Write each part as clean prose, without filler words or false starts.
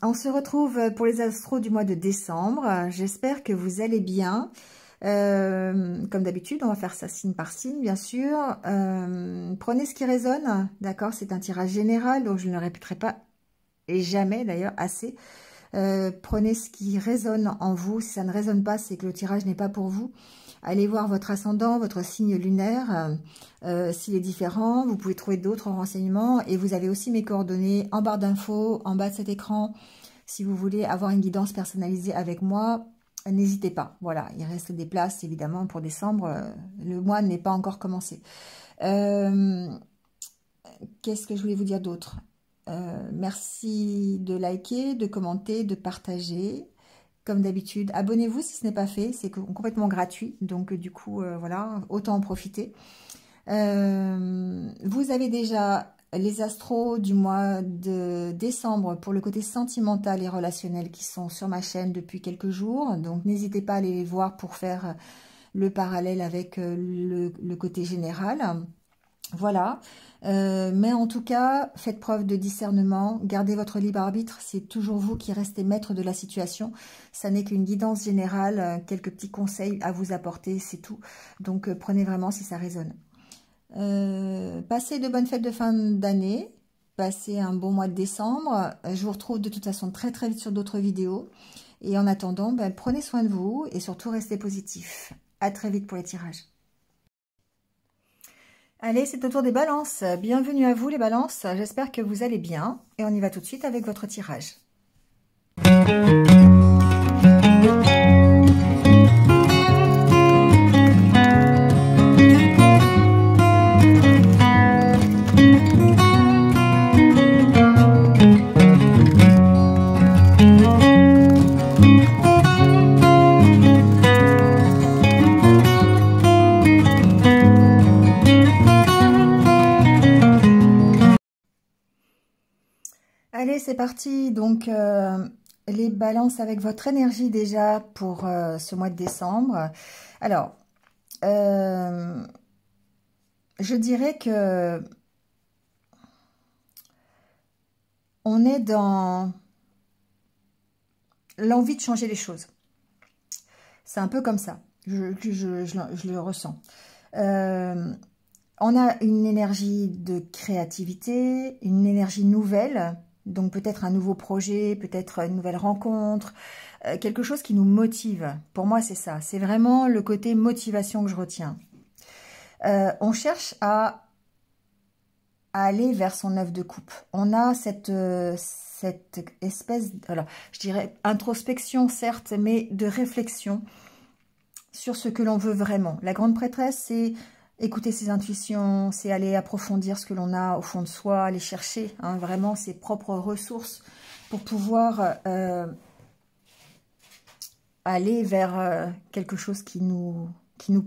on se retrouve pour les astros du mois de décembre. J'espère que vous allez bien. Comme d'habitude, on va faire ça signe par signe, bien sûr. Prenez ce qui résonne, d'accord? C'est un tirage général, donc je ne le répéterai pas, et jamais d'ailleurs, assez. Prenez ce qui résonne en vous. Si ça ne résonne pas, c'est que le tirage n'est pas pour vous. Allez voir votre ascendant, votre signe lunaire, s'il est différent. Vous pouvez trouver d'autres renseignements. Et vous avez aussi mes coordonnées en barre d'infos, en bas de cet écran. Si vous voulez avoir une guidance personnalisée avec moi, n'hésitez pas. Voilà, il reste des places, évidemment, pour décembre. Le mois n'est pas encore commencé. Qu'est-ce que je voulais vous dire d'autre? Merci de liker, de commenter, de partager. Comme d'habitude, abonnez-vous si ce n'est pas fait, c'est complètement gratuit, donc du coup, voilà, autant en profiter. Vous avez déjà les astros du mois de décembre pour le côté sentimental et relationnel qui sont sur ma chaîne depuis quelques jours, donc n'hésitez pas à aller les voir pour faire le parallèle avec le côté général. Voilà, mais en tout cas, faites preuve de discernement, gardez votre libre arbitre, c'est toujours vous qui restez maître de la situation, ça n'est qu'une guidance générale, quelques petits conseils à vous apporter, c'est tout, donc prenez vraiment si ça résonne. Passez de bonnes fêtes de fin d'année, passez un bon mois de décembre, je vous retrouve de toute façon très vite sur d'autres vidéos, et en attendant, prenez soin de vous, et surtout restez positif. À très vite pour les tirages. Allez, c'est au tour des balances. Bienvenue à vous les balances, j'espère que vous allez bien. Et on y va tout de suite avec votre tirage. Allez, c'est parti. Donc, les balances avec votre énergie déjà pour ce mois de décembre. Alors, je dirais que on est dans l'envie de changer les choses. C'est un peu comme ça. Je le ressens. On a une énergie de créativité, une énergie nouvelle. Donc peut-être un nouveau projet, peut-être une nouvelle rencontre, quelque chose qui nous motive. Pour moi, c'est ça. C'est vraiment le côté motivation que je retiens. On cherche à aller vers son œuf de coupe. On a cette espèce, alors, je dirais introspection certes, mais de réflexion sur ce que l'on veut vraiment. La grande prêtresse, c'est écouter ses intuitions, c'est aller approfondir ce que l'on a au fond de soi, aller chercher vraiment ses propres ressources pour pouvoir aller vers quelque chose qui nous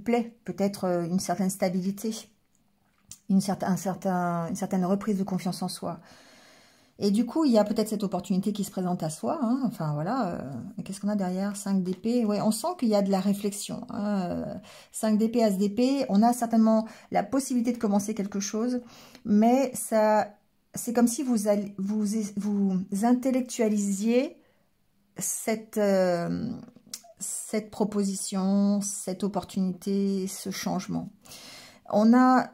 plaît, peut-être une certaine stabilité, une certaine reprise de confiance en soi. Et du coup, il y a peut-être cette opportunité qui se présente à soi. Enfin, voilà. Qu'est-ce qu'on a derrière? 5 d'épée. Ouais, on sent qu'il y a de la réflexion. 5 d'épée, as d'épée. On a certainement la possibilité de commencer quelque chose. Mais ça, c'est comme si vous intellectualisiez cette proposition, cette opportunité, ce changement. On a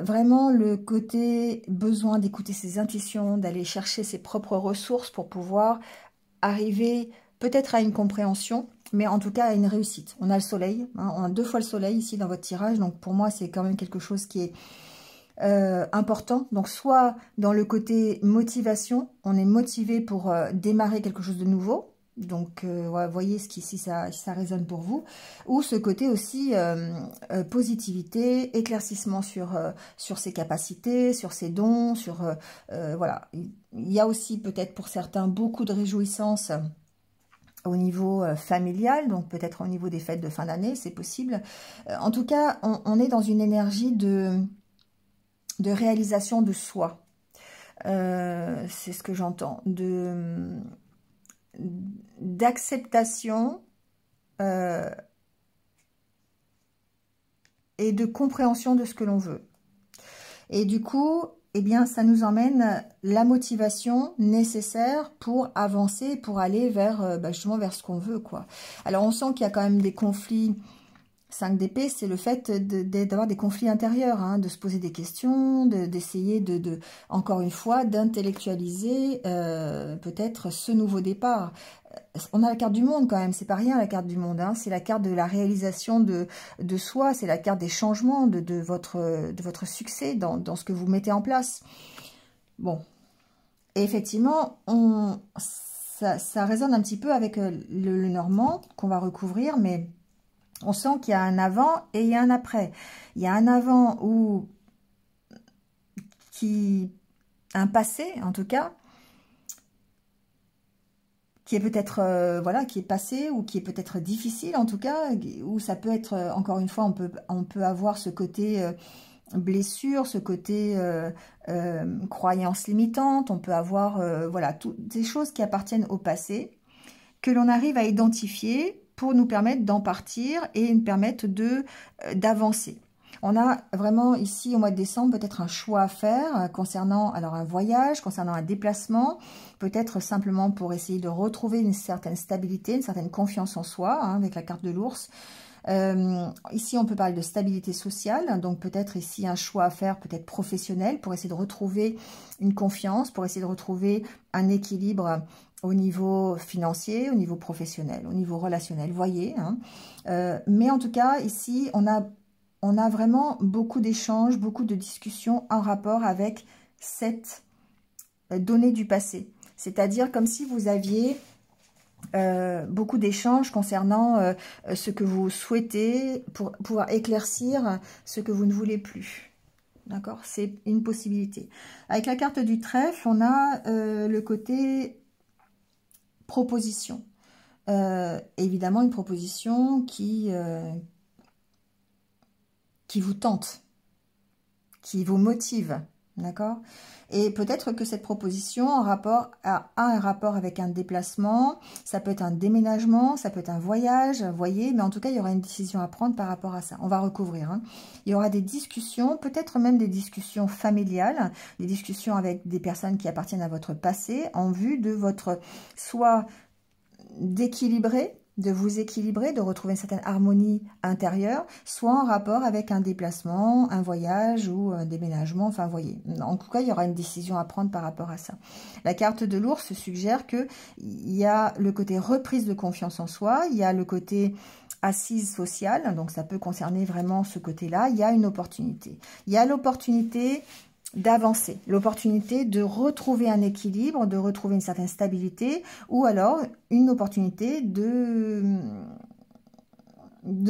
vraiment le côté besoin d'écouter ses intuitions, d'aller chercher ses propres ressources pour pouvoir arriver peut-être à une compréhension, mais en tout cas à une réussite. On a le soleil, on a 2 fois le soleil ici dans votre tirage, donc pour moi c'est quand même quelque chose qui est important. Donc soit dans le côté motivation, on est motivé pour démarrer quelque chose de nouveau. Donc, voyez si ça résonne pour vous. Ou ce côté aussi positivité, éclaircissement sur ses capacités, sur ses dons, voilà. Il y a aussi peut-être pour certains beaucoup de réjouissance au niveau familial, donc peut-être au niveau des fêtes de fin d'année, c'est possible. En tout cas, on est dans une énergie de réalisation de soi. C'est ce que j'entends. D'acceptation et de compréhension de ce que l'on veut. Et du coup, eh bien, ça nous emmène la motivation nécessaire pour avancer, pour aller vers, justement, vers ce qu'on veut, quoi. Alors, on sent qu'il y a quand même des conflits. 5 d'épée, c'est le fait d'avoir des conflits intérieurs, hein, de se poser des questions, d'essayer encore une fois, d'intellectualiser peut-être ce nouveau départ. On a la carte du monde quand même, c'est pas rien la carte du monde, hein, c'est la carte de la réalisation de soi, c'est la carte des changements, de votre succès dans ce que vous mettez en place. Bon, et effectivement, ça résonne un petit peu avec le normand qu'on va recouvrir, mais on sent qu'il y a un avant et il y a un après. Il y a un avant un passé en tout cas, qui est peut-être voilà, qui est passé ou qui est peut-être difficile en tout cas, où ça peut être encore une fois on peut avoir ce côté blessure, ce côté croyance limitante, on peut avoir voilà, toutes des choses qui appartiennent au passé que l'on arrive à identifier pour nous permettre d'en partir et nous permettre d'avancer. On a vraiment ici au mois de décembre peut-être un choix à faire concernant alors un voyage, concernant un déplacement, peut-être simplement pour essayer de retrouver une certaine stabilité, une certaine confiance en soi, hein, avec la carte de l'ours. Ici on peut parler de stabilité sociale, donc peut-être ici un choix à faire, peut-être professionnel, pour essayer de retrouver une confiance, pour essayer de retrouver un équilibre au niveau financier, au niveau professionnel, au niveau relationnel, voyez. Hein. Mais en tout cas, ici, on a vraiment beaucoup d'échanges, beaucoup de discussions en rapport avec cette donnée du passé. C'est-à-dire comme si vous aviez beaucoup d'échanges concernant ce que vous souhaitez pour pouvoir éclaircir ce que vous ne voulez plus. D'accord? C'est une possibilité. Avec la carte du trèfle, on a le côté proposition. Évidemment, une proposition qui vous tente, qui vous motive, d'accord? Et peut-être que cette proposition a un rapport avec un déplacement, ça peut être un déménagement, ça peut être un voyage, vous voyez, mais en tout cas, il y aura une décision à prendre par rapport à ça. On va recouvrir. Hein. Il y aura des discussions, peut-être même des discussions familiales, des discussions avec des personnes qui appartiennent à votre passé, en vue de votre soit d'équilibrer, de vous équilibrer, de retrouver une certaine harmonie intérieure, soit en rapport avec un déplacement, un voyage ou un déménagement, enfin, vous voyez. En tout cas, il y aura une décision à prendre par rapport à ça. La carte de l'ours suggère qu'il y a le côté reprise de confiance en soi, il y a le côté assise sociale, donc ça peut concerner vraiment ce côté-là, il y a une opportunité. Il y a l'opportunité d'avancer, l'opportunité de retrouver un équilibre, de retrouver une certaine stabilité, ou alors une opportunité de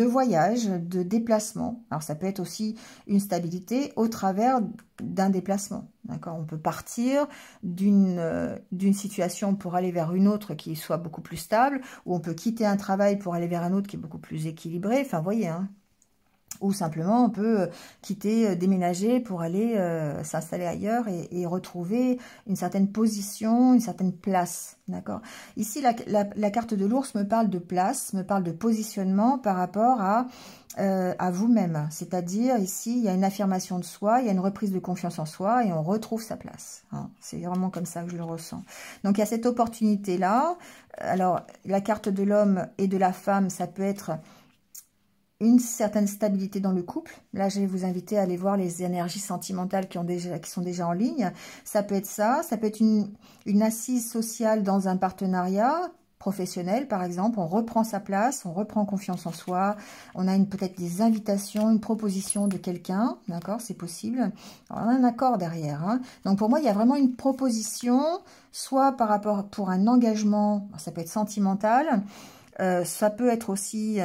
voyage, de déplacement. Alors ça peut être aussi une stabilité au travers d'un déplacement. D'accord, on peut partir d'une situation pour aller vers une autre qui soit beaucoup plus stable, ou on peut quitter un travail pour aller vers un autre qui est beaucoup plus équilibré. Enfin, vous voyez, hein. Ou simplement, on peut quitter, déménager pour aller s'installer ailleurs et retrouver une certaine position, une certaine place. D'accord. Ici, la carte de l'ours me parle de place, me parle de positionnement par rapport à vous-même. C'est-à-dire, ici, il y a une affirmation de soi, il y a une reprise de confiance en soi et on retrouve sa place. Hein. C'est vraiment comme ça que je le ressens. Donc, il y a cette opportunité-là. Alors, la carte de l'homme et de la femme, ça peut être une certaine stabilité dans le couple. Là, je vais vous inviter à aller voir les énergies sentimentales qui sont déjà en ligne. Ça peut être ça peut être une assise sociale dans un partenariat professionnel, par exemple. On reprend sa place, on reprend confiance en soi. On a peut-être des invitations, une proposition de quelqu'un, d'accord, c'est possible. Alors, on a un accord derrière. Hein. Donc, pour moi, il y a vraiment une proposition, soit par rapport pour un engagement, ça peut être sentimental, ça peut être aussi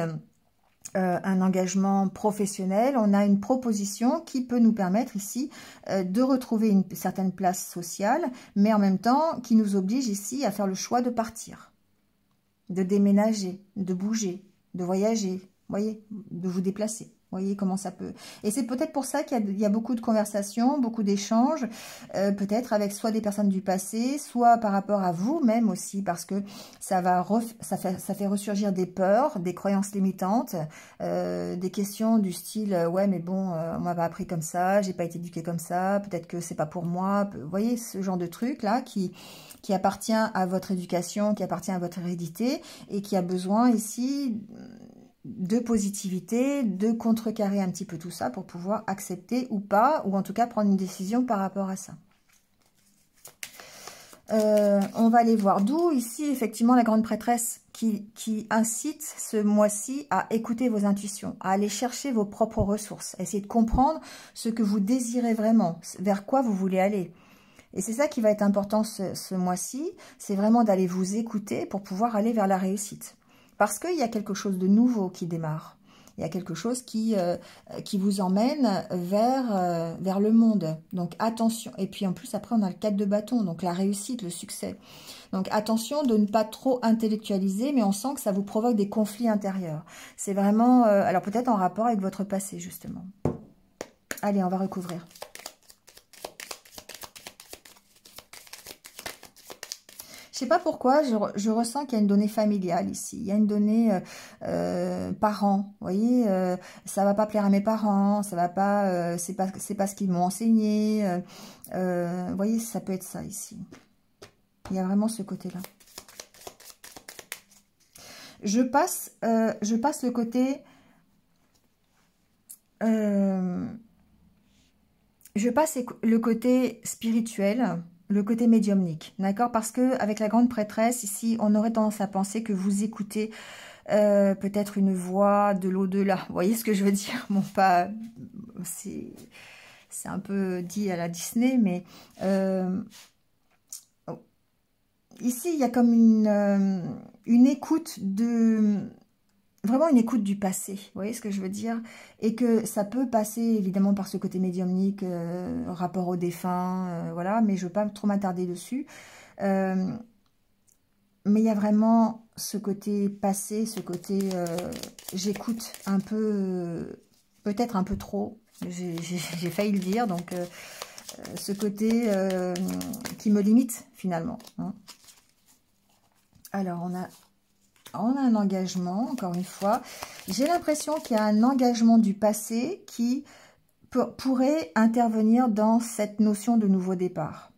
un engagement professionnel, on a une proposition qui peut nous permettre ici de retrouver une certaine place sociale, mais en même temps qui nous oblige ici à faire le choix de partir, de déménager, de bouger, de voyager, voyez, de vous déplacer. Voyez comment ça peut. Et c'est peut-être pour ça qu'il y a beaucoup de conversations, beaucoup d'échanges, peut-être avec soit des personnes du passé, soit par rapport à vous-même aussi, parce que ça fait ressurgir des peurs, des croyances limitantes, des questions du style ouais mais bon, on m'avait appris comme ça, j'ai pas été éduquée comme ça, peut-être que c'est pas pour moi. Vous voyez ce genre de truc là qui appartient à votre éducation, qui appartient à votre hérédité et qui a besoin ici de positivité, de contrecarrer un petit peu tout ça pour pouvoir accepter ou pas, ou en tout cas prendre une décision par rapport à ça. On va aller voir d'où ici effectivement la grande prêtresse qui incite ce mois-ci à écouter vos intuitions, à aller chercher vos propres ressources, à essayer de comprendre ce que vous désirez vraiment, vers quoi vous voulez aller. Et c'est ça qui va être important ce mois-ci, c'est vraiment d'aller vous écouter pour pouvoir aller vers la réussite. Parce qu'il y a quelque chose de nouveau qui démarre. Il y a quelque chose qui vous emmène vers le monde. Donc attention. Et puis en plus, après, on a le 4 de bâton, donc la réussite, le succès. Donc attention de ne pas trop intellectualiser, mais on sent que ça vous provoque des conflits intérieurs. C'est vraiment, alors peut-être en rapport avec votre passé, justement. Allez, on va recouvrir. Je sais pas pourquoi, je ressens qu'il y a une donnée familiale ici. Il y a une donnée parents. Vous voyez, ça va pas plaire à mes parents, ça va pas, c'est pas ce qu'ils m'ont enseigné. Vous voyez, ça peut être ça ici. Il y a vraiment ce côté-là. Je passe le côté. Je passe le côté spirituel. Le côté médiumnique, d'accord? Parce que avec la grande prêtresse, ici, on aurait tendance à penser que vous écoutez peut-être une voix de l'au-delà. Vous voyez ce que je veux dire? Bon, pas... C'est un peu dit à la Disney, mais... ici, il y a comme une écoute de... Vraiment une écoute du passé, vous voyez ce que je veux dire? Et que ça peut passer évidemment par ce côté médiumnique, rapport aux défunts, voilà, mais je ne veux pas trop m'attarder dessus. Mais il y a vraiment ce côté passé, ce côté j'écoute un peu, peut-être un peu trop, j'ai failli le dire, donc ce côté qui me limite finalement. Hein. Alors on a un engagement, encore une fois. J'ai l'impression qu'il y a un engagement du passé qui pourrait intervenir dans cette notion de nouveau départ.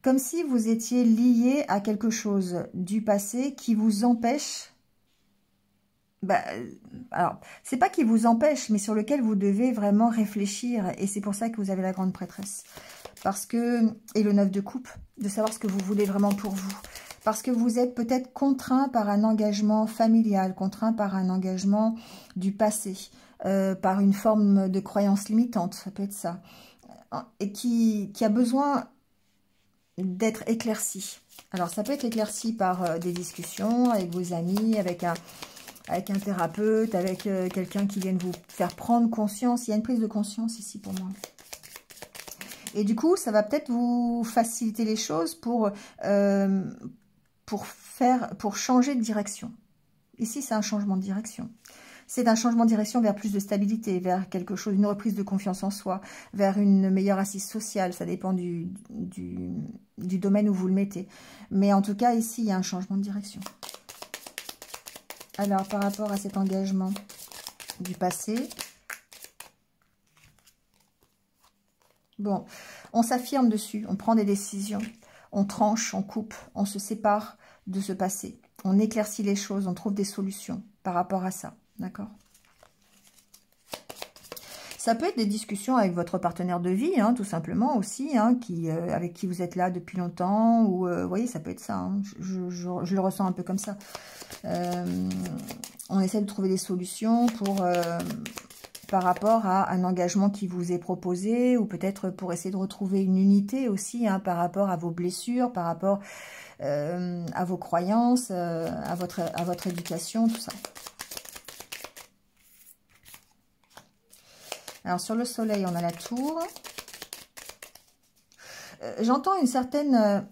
Comme si vous étiez lié à quelque chose du passé qui vous empêche... alors, c'est pas qui vous empêche, mais sur lequel vous devez vraiment réfléchir. Et c'est pour ça que vous avez la grande prêtresse. Parce que... Et le 9 de coupe, de savoir ce que vous voulez vraiment pour vous. Parce que vous êtes peut-être contraint par un engagement familial, contraint par un engagement du passé, par une forme de croyance limitante, ça peut être ça, et qui a besoin d'être éclairci. Alors ça peut être éclairci par des discussions avec vos amis, avec un thérapeute, avec quelqu'un qui vienne vous faire prendre conscience. Il y a une prise de conscience ici pour moi. Et du coup, ça va peut-être vous faciliter les choses pour changer de direction. Ici, c'est un changement de direction. C'est un changement de direction vers plus de stabilité, vers quelque chose, une reprise de confiance en soi, vers une meilleure assise sociale. Ça dépend du domaine où vous le mettez. Mais en tout cas, ici, il y a un changement de direction. Alors, par rapport à cet engagement du passé, bon, on s'affirme dessus, on prend des décisions, on tranche, on coupe, on se sépare de ce passé. On éclaircit les choses, on trouve des solutions par rapport à ça, d'accord? Ça peut être des discussions avec votre partenaire de vie, hein, tout simplement aussi, hein, avec qui vous êtes là depuis longtemps, ou, vous voyez, ça peut être ça, hein, je le ressens un peu comme ça. On essaie de trouver des solutions par rapport à un engagement qui vous est proposé, ou peut-être pour essayer de retrouver une unité aussi, hein, par rapport à vos blessures, par rapport à vos croyances, à votre éducation, tout ça. Alors, sur le soleil, on a la tour. J'entends une certaine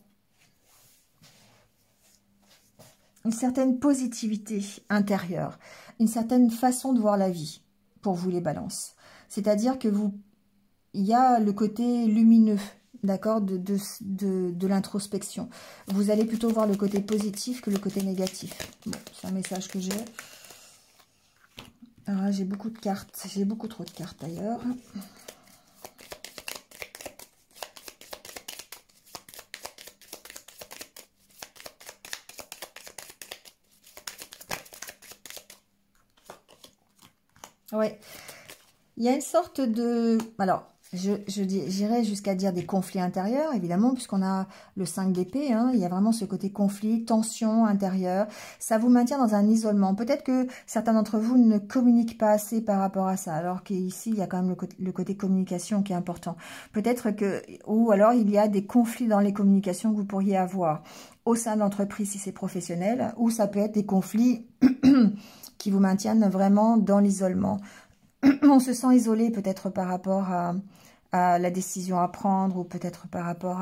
positivité intérieure, une certaine façon de voir la vie. pour vous les balances. C'est-à-dire que il y a le côté lumineux, d'accord, de l'introspection. Vous allez plutôt voir le côté positif que le côté négatif. Bon, c'est un message que j'ai. Alors j'ai beaucoup de cartes, j'ai beaucoup trop de cartes d'ailleurs. Ouais, il y a une sorte de... Alors, j'irais jusqu'à dire des conflits intérieurs, évidemment, puisqu'on a le 5 d'épée, hein, il y a vraiment ce côté conflit, tension intérieure. Ça vous maintient dans un isolement. Peut-être que certains d'entre vous ne communiquent pas assez par rapport à ça, alors qu'ici, il y a quand même le côté communication qui est important. Peut-être que... Ou alors, il y a des conflits dans les communications que vous pourriez avoir au sein de l'entreprise si c'est professionnel, ou ça peut être des conflits qui vous maintiennent vraiment dans l'isolement. On se sent isolé peut-être par rapport à la décision à prendre ou peut-être par rapport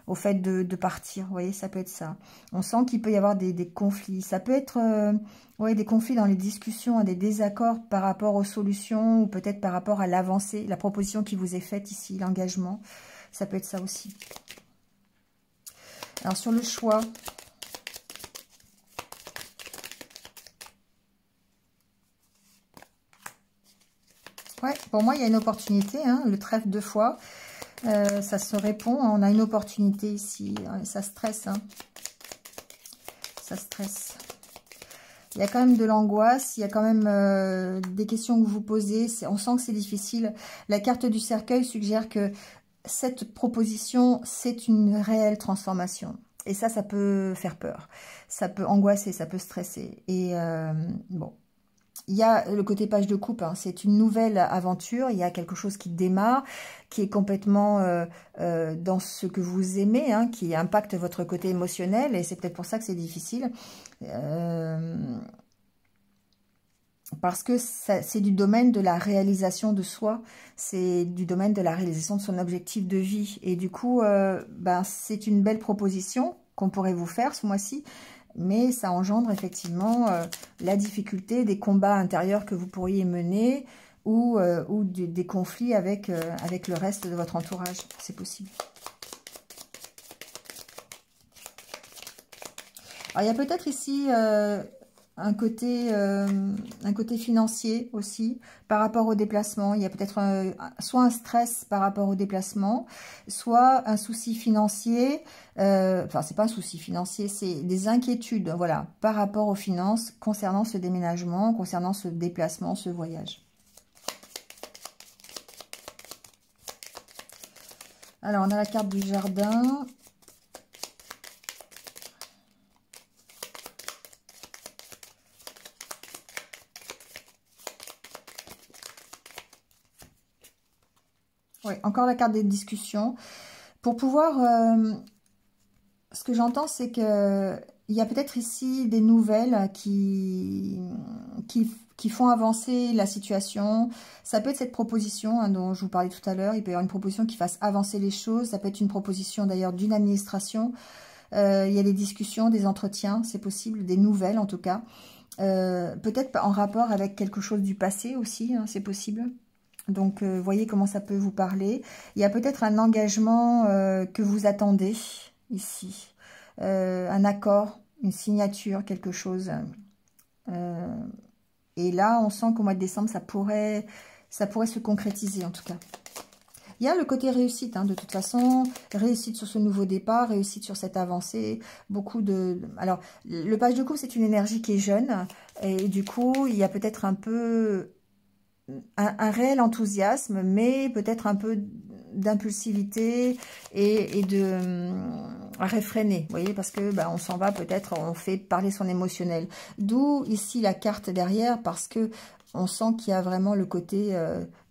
au fait de partir. Vous voyez, ça peut être ça. On sent qu'il peut y avoir des conflits. Ça peut être ouais, des conflits dans les discussions, des désaccords par rapport aux solutions ou peut-être par rapport à l'avancée, la proposition qui vous est faite ici, l'engagement. Ça peut être ça aussi. Alors sur le choix... Ouais, pour moi, il y a une opportunité, hein, le trèfle 2 fois, ça se répond, on a une opportunité ici, ça stresse, hein, ça stresse. Il y a quand même de l'angoisse, il y a quand même des questions que vous vous posez, on sent que c'est difficile. La carte du cercueil suggère que cette proposition, c'est une réelle transformation. Et ça peut faire peur, ça peut angoisser, ça peut stresser. Et bon... Il y a le côté page de coupe, hein, c'est une nouvelle aventure, il y a quelque chose qui démarre, qui est complètement dans ce que vous aimez, hein, qui impacte votre côté émotionnel, et c'est peut-être pour ça que c'est difficile. Parce que c'est du domaine de la réalisation de soi, c'est du domaine de la réalisation de son objectif de vie. Et du coup, ben, c'est une belle proposition qu'on pourrait vous faire ce mois-ci, mais ça engendre effectivement la difficulté des combats intérieurs que vous pourriez mener ou des conflits avec le reste de votre entourage. C'est possible. Alors, il y a peut-être ici un côté financier aussi par rapport au déplacement. Il y a peut-être soit un stress par rapport au déplacement, soit un souci financier. Enfin, c'est pas un souci financier, c'est des inquiétudes, voilà, par rapport aux finances concernant ce déménagement, concernant ce déplacement, ce voyage. Alors, on a la carte du jardin. Oui, encore la carte des discussions. Pour pouvoir... ce que j'entends, c'est que il y a peut-être ici des nouvelles qui font avancer la situation. Ça peut être cette proposition hein, dont je vous parlais tout à l'heure. Il peut y avoir une proposition qui fasse avancer les choses. Ça peut être une proposition d'ailleurs d'une administration. Il y a des discussions, des entretiens, c'est possible, des nouvelles en tout cas. Peut-être en rapport avec quelque chose du passé aussi, hein, c'est possible. Donc, voyez comment ça peut vous parler. Il y a peut-être un engagement que vous attendez ici. Un accord, une signature, quelque chose. Et là, on sent qu'au mois de décembre, ça pourrait se concrétiser en tout cas. Il y a le côté réussite, hein, de toute façon, réussite sur ce nouveau départ, réussite sur cette avancée, beaucoup de... Alors, le page de coupe, c'est une énergie qui est jeune, et du coup, il y a peut-être un peu... Un réel enthousiasme, mais peut-être un peu d'impulsivité et de réfréner, vous voyez, parce que on s'en va peut-être, on fait parler son émotionnel. D'où ici la carte derrière, parce que on sent qu'il y a vraiment le côté...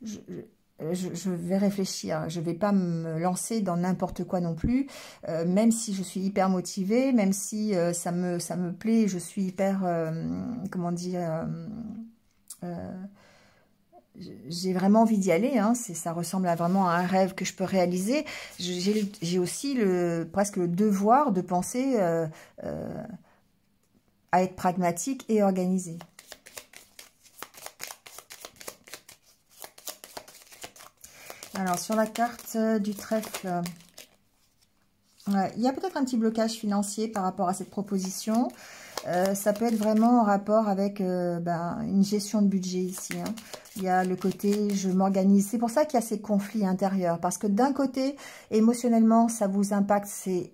je vais réfléchir, je ne vais pas me lancer dans n'importe quoi non plus, même si je suis hyper motivée, même si ça me plaît, je suis hyper, comment dire... j'ai vraiment envie d'y aller, hein. Ça ressemble vraiment à un rêve que je peux réaliser. J'ai aussi presque le devoir de penser à être pragmatique et organisée. Alors, sur la carte du trèfle, ouais, il y a peut-être un petit blocage financier par rapport à cette proposition. Ça peut être vraiment en rapport avec une gestion de budget ici. Hein. Il y a le côté je m'organise. C'est pour ça qu'il y a ces conflits intérieurs. Parce que d'un côté, émotionnellement, ça vous impacte. C'est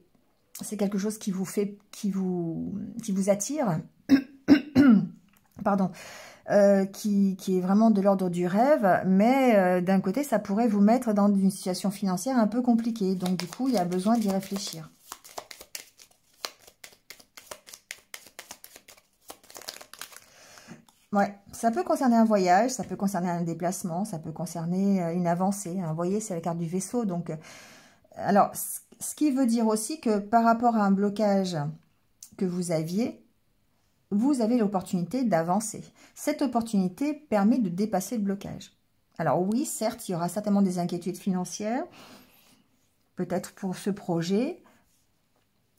quelque chose qui vous fait, qui vous attire. Pardon. Qui est vraiment de l'ordre du rêve. Mais d'un côté, ça pourrait vous mettre dans une situation financière un peu compliquée. Donc du coup, il y a besoin d'y réfléchir. Ouais, ça peut concerner un voyage, ça peut concerner un déplacement, ça peut concerner une avancée. Hein. Vous voyez, c'est la carte du vaisseau. Donc, alors, ce qui veut dire aussi que par rapport à un blocage que vous aviez, vous avez l'opportunité d'avancer. Cette opportunité permet de dépasser le blocage. Alors oui, certes, il y aura certainement des inquiétudes financières, peut-être pour ce projet.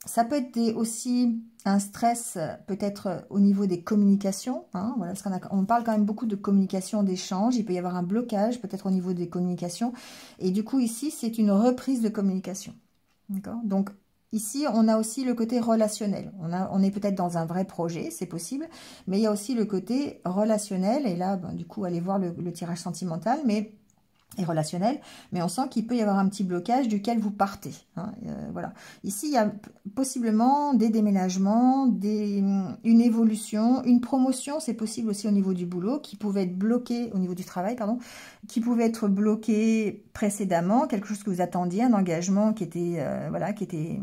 Ça peut être aussi un stress peut-être au niveau des communications. Hein, voilà, parce on parle quand même beaucoup de communication, d'échange. Il peut y avoir un blocage peut-être au niveau des communications. Et du coup, ici, c'est une reprise de communication. D'accord ? Donc, ici, on a aussi le côté relationnel. On est peut-être dans un vrai projet, c'est possible. Mais il y a aussi le côté relationnel. Et là, du coup, allez voir le tirage sentimental. Mais... et relationnel, mais on sent qu'il peut y avoir un petit blocage duquel vous partez. Hein, voilà. Ici, il y a possiblement des déménagements, une évolution, une promotion, c'est possible aussi au niveau du boulot, qui pouvait être bloqué, au niveau du travail, pardon, qui pouvait être bloqué précédemment, quelque chose que vous attendiez, un engagement qui était, voilà, qui était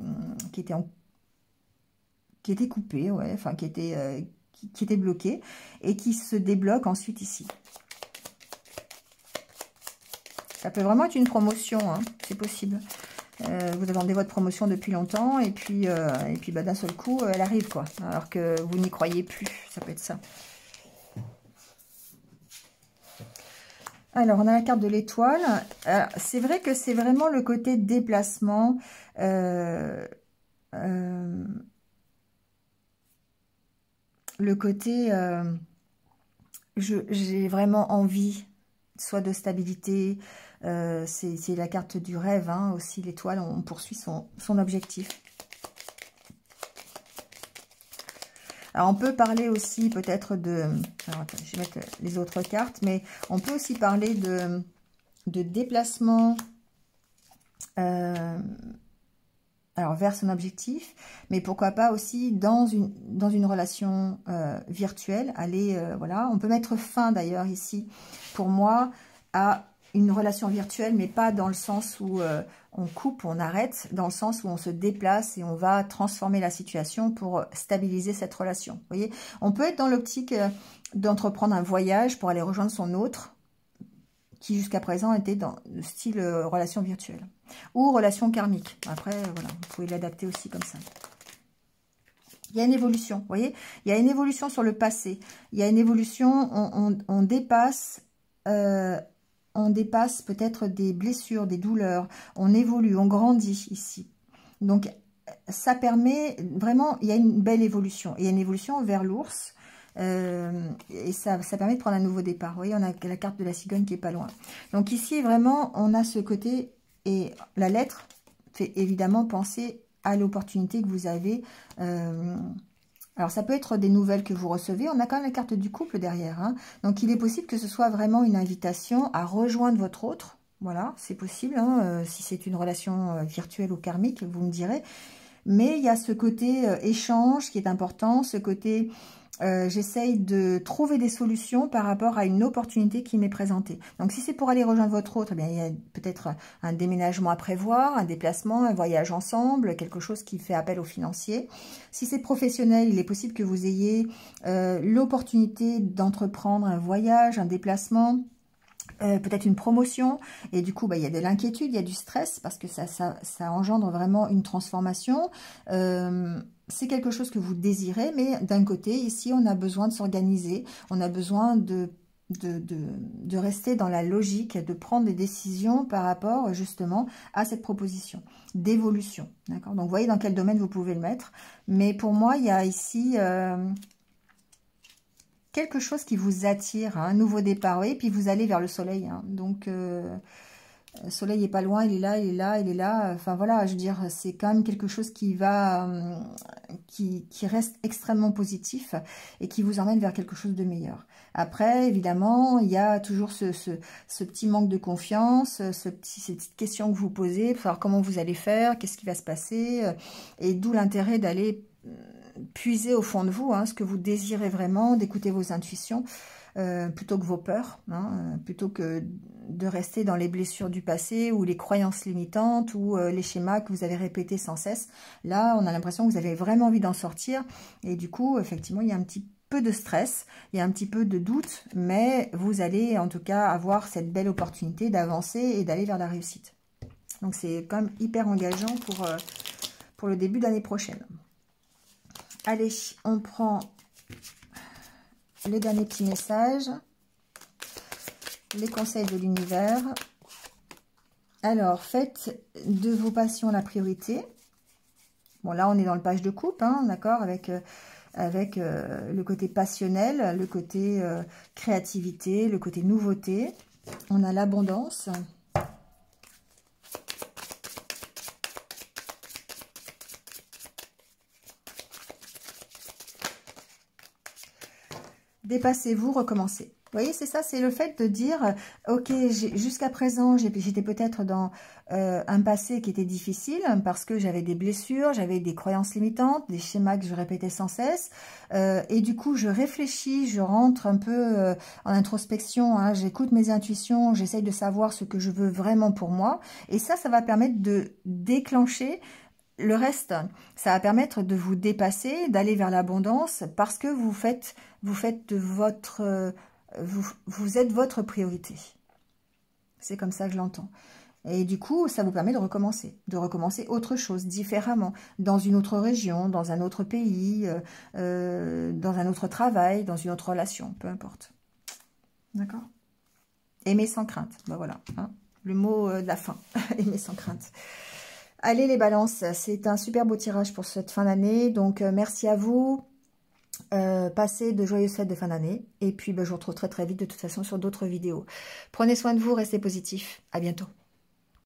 coupé, ouais, enfin, qui était bloqué, et qui se débloque ensuite ici. Ça peut vraiment être une promotion, hein, c'est possible. Vous attendez votre promotion depuis longtemps et puis d'un seul coup, elle arrive, quoi. Alors que vous n'y croyez plus, ça peut être ça. Alors, on a la carte de l'étoile. C'est vrai que c'est vraiment le côté déplacement. Le côté, j'ai vraiment envie, soit de stabilité. C'est la carte du rêve, hein, aussi l'étoile, on poursuit son objectif. Alors on peut parler aussi peut-être de... Alors attends, je vais mettre les autres cartes, mais on peut aussi parler de déplacement alors vers son objectif, mais pourquoi pas aussi dans une relation virtuelle. Aller, voilà, on peut mettre fin d'ailleurs ici, pour moi, à une relation virtuelle, mais pas dans le sens où on coupe, on arrête, dans le sens où on se déplace et on va transformer la situation pour stabiliser cette relation. Vous voyez, on peut être dans l'optique d'entreprendre un voyage pour aller rejoindre son autre, qui jusqu'à présent était dans le style relation virtuelle. Ou relation karmique. Après, voilà, vous pouvez l'adapter aussi comme ça. Il y a une évolution, vous voyez. Il y a une évolution sur le passé. Il y a une évolution, on dépasse peut-être des blessures, des douleurs. On évolue, on grandit ici. Donc, ça permet vraiment, il y a une belle évolution. Il y a une évolution vers l'ours. Et ça permet de prendre un nouveau départ. Vous voyez, on a la carte de la cigogne qui est pas loin. Donc ici, vraiment, on a ce côté, et la lettre fait évidemment penser à l'opportunité que vous avez. Alors, ça peut être des nouvelles que vous recevez. On a quand même la carte du couple derrière. Hein. Donc, il est possible que ce soit vraiment une invitation à rejoindre votre autre. Voilà, c'est possible. Hein, si c'est une relation virtuelle ou karmique, vous me direz. Mais il y a ce côté échange qui est important, ce côté... j'essaye de trouver des solutions par rapport à une opportunité qui m'est présentée. Donc, si c'est pour aller rejoindre votre autre, eh bien, il y a peut-être un déménagement à prévoir, un déplacement, un voyage ensemble, quelque chose qui fait appel aux financiers. Si c'est professionnel, il est possible que vous ayez l'opportunité d'entreprendre un voyage, un déplacement, peut-être une promotion, et du coup, il y a de l'inquiétude, il y a du stress, parce que ça engendre vraiment une transformation. C'est quelque chose que vous désirez, mais d'un côté, ici, on a besoin de s'organiser, on a besoin de rester dans la logique, de prendre des décisions par rapport, justement, à cette proposition d'évolution. D'accord ? Donc, vous voyez dans quel domaine vous pouvez le mettre, mais pour moi, il y a ici... quelque chose qui vous attire, hein, un nouveau départ, oui, et puis vous allez vers le soleil. Hein, donc, Le soleil n'est pas loin, il est là, il est là, il est là. Enfin voilà, je veux dire, c'est quand même quelque chose qui va, qui reste extrêmement positif et qui vous emmène vers quelque chose de meilleur. Après, évidemment, il y a toujours ce petit manque de confiance, ces petites questions que vous posez pour savoir comment vous allez faire, qu'est-ce qui va se passer, et d'où l'intérêt d'aller puiser au fond de vous, hein, ce que vous désirez vraiment, d'écouter vos intuitions. Plutôt que vos peurs, hein, plutôt que de rester dans les blessures du passé ou les croyances limitantes ou les schémas que vous avez répétés sans cesse. Là, on a l'impression que vous avez vraiment envie d'en sortir et du coup, effectivement, il y a un petit peu de stress, il y a un petit peu de doute, mais vous allez en tout cas avoir cette belle opportunité d'avancer et d'aller vers la réussite. Donc, c'est quand même hyper engageant pour le début d'année prochaine. Allez, on prend les derniers petits messages, les conseils de l'univers. Alors, faites de vos passions la priorité. Bon, là, on est dans le page de coupe, hein, d'accord, avec le côté passionnel, le côté créativité, le côté nouveauté. On a l'abondance. Dépassez-vous, recommencez. Vous voyez, c'est ça, c'est le fait de dire, ok, jusqu'à présent, j'étais peut-être dans un passé qui était difficile parce que j'avais des blessures, j'avais des croyances limitantes, des schémas que je répétais sans cesse. Et du coup, je réfléchis, je rentre un peu en introspection, hein, j'écoute mes intuitions, j'essaye de savoir ce que je veux vraiment pour moi. Et ça va permettre de déclencher le reste. Ça va permettre de vous dépasser, d'aller vers l'abondance parce que vous êtes votre priorité. C'est comme ça que je l'entends. Et du coup, ça vous permet de recommencer autre chose, différemment, dans une autre région, dans un autre pays, dans un autre travail, dans une autre relation, peu importe. D'accord? Aimer sans crainte, ben voilà, hein, le mot de la fin, aimer sans crainte. Allez les balances, c'est un super beau tirage pour cette fin d'année, donc merci à vous. Passez de joyeuses fêtes de fin d'année. Et puis, je vous retrouve très très vite de toute façon sur d'autres vidéos. Prenez soin de vous, restez positifs. À bientôt.